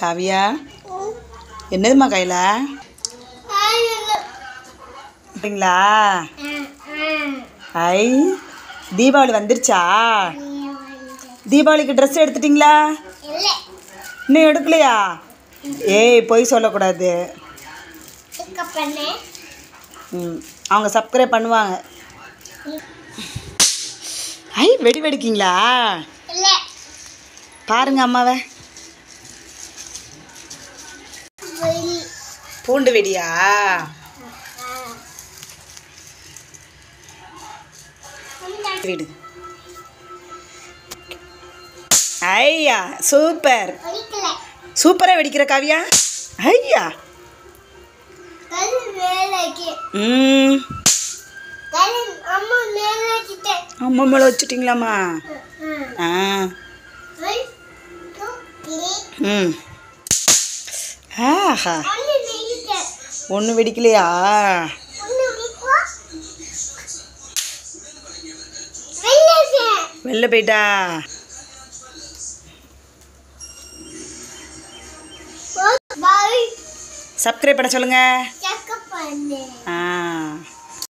காவியா என்னதுமா கையில் அப்படிங்களா? ஐ தீபாவளி வந்துருச்சா? தீபாவளிக்கு ட்ரெஸ் எடுத்துட்டிங்களா? இன்னும் எடுக்கலையா? ஏய் பொய் சொல்லக்கூடாது. அவங்க சப்ஸ்கிரைப் பண்ணுவாங்க. ஐ வெடி வெடிக்கிங்களா? பாருங்க அம்மாவை. பூண்டு வெடியா? வீடு ஐயா சூப்பர் சூப்பராக வெடிக்கிற காவியா. ஐயா அம்மா மேலே வச்சுட்டிங்களாம்மா? ஆ ஆஹா ஒன்றும் வெடிக்கலையா? வெளில போயிட்டா? சப்ஸ்கிரைப் பண்ண சொல்லுங்க. ஆ